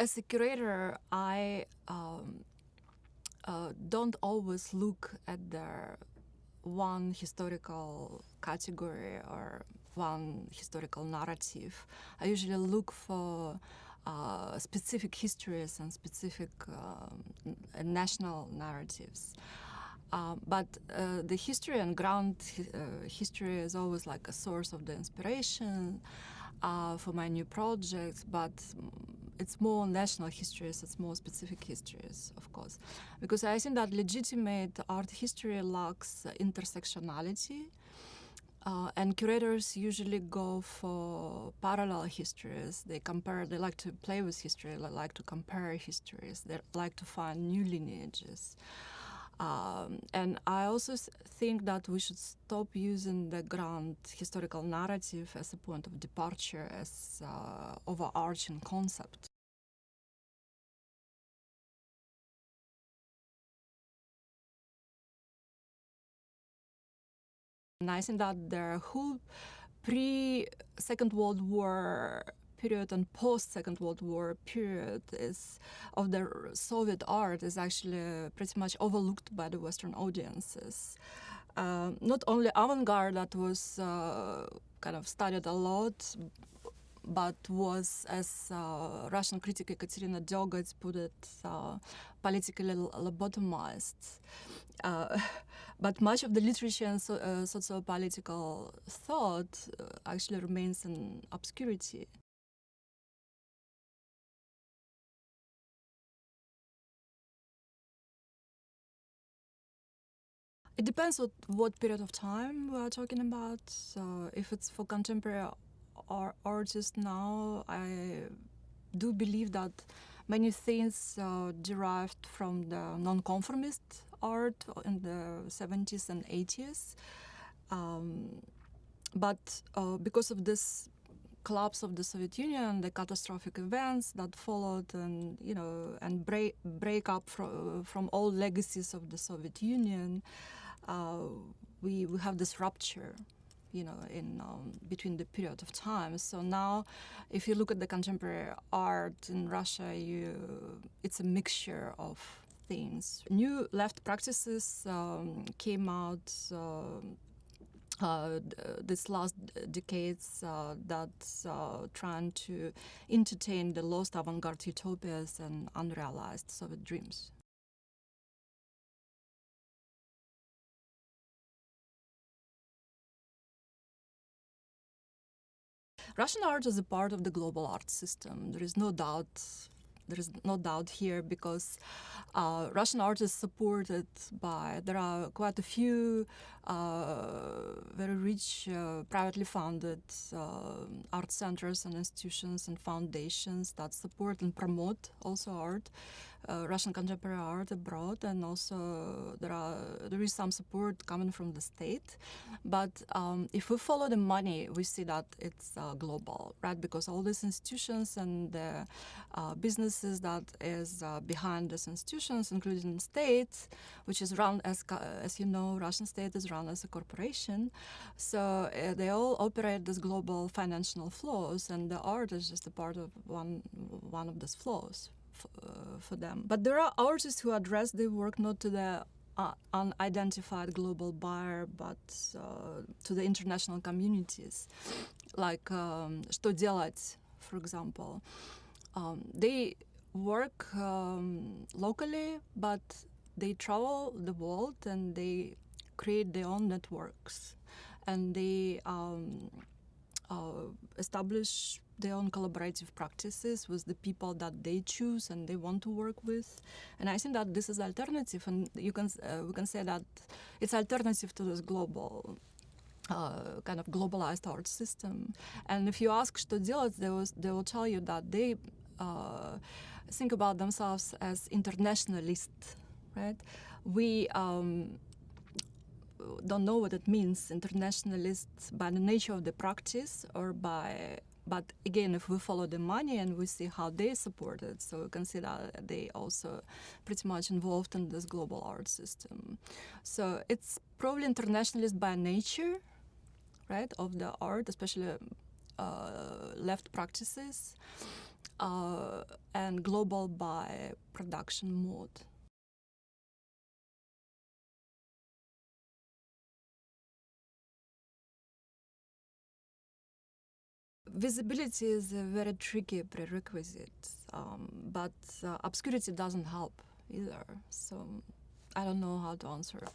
as a curator, I don't always look at the one historical category or one historical narrative. I usually look for specific histories and specific national narratives. But the history and ground history is always like a source of the inspiration for my new projects, but it's more national histories, it's more specific histories, of course. Because I think that legitimate art history lacks intersectionality, and curators usually go for parallel histories. They like to play with history, they like to compare histories, they like to find new lineages. And I also think that we should stop using the grand historical narrative as a point of departure, as overarching concept. And I think that the whole pre-Second World War period and post-Second World War period of the Soviet art is actually pretty much overlooked by the Western audiences. Not only avant-garde that was kind of studied a lot, but was, as Russian critic Ekaterina Degotz put it, politically lobotomized. But much of the literature and socio-political thought actually remains in obscurity. It depends on what period of time we are talking about. So if it's for contemporary artists now, I do believe that many things derived from the non-conformist art in the 70s and 80s. But because of this collapse of the Soviet Union, the catastrophic events that followed, and and break up from all legacies of the Soviet Union, we have this rupture, in between the period of time. So now, if you look at the contemporary art in Russia, it's a mixture of things. New left practices came out this last decades that trying to entertain the lost avant-garde utopias and unrealized Soviet dreams. Russian art is a part of the global art system. There is no doubt here, because Russian art is supported by, there are quite a few very rich privately funded art centers and institutions and foundations that support and promote also art, Russian contemporary art abroad, and also there is some support coming from the state. But if we follow the money, we see that it's global, right? Because all these institutions and the businesses that is behind these institutions, including state, which is run as you know, Russian state is run as a corporation. So they all operate these global financial flows, and the art is just a part of one of these flows for them. But there are artists who address their work not to the unidentified global buyer, but to the international communities, like Что делать, for example. They work locally, but they travel the world and they create their own networks, and they establish their own collaborative practices with the people that they choose and they want to work with. And I think that this is alternative, and we can say that it's alternative to this global kind of globalized art system. And if you ask Что делать, they will tell you that they think about themselves as internationalists, right? We don't know what it means, internationalists, by the nature of the practice or by. But again, if we follow the money and we see how they support it, so we can see that they also pretty much involved in this global art system. So it's probably internationalist by nature, right, of the art, especially left practices. and global by production mode. Visibility is a very tricky prerequisite, but obscurity doesn't help either. So I don't know how to answer.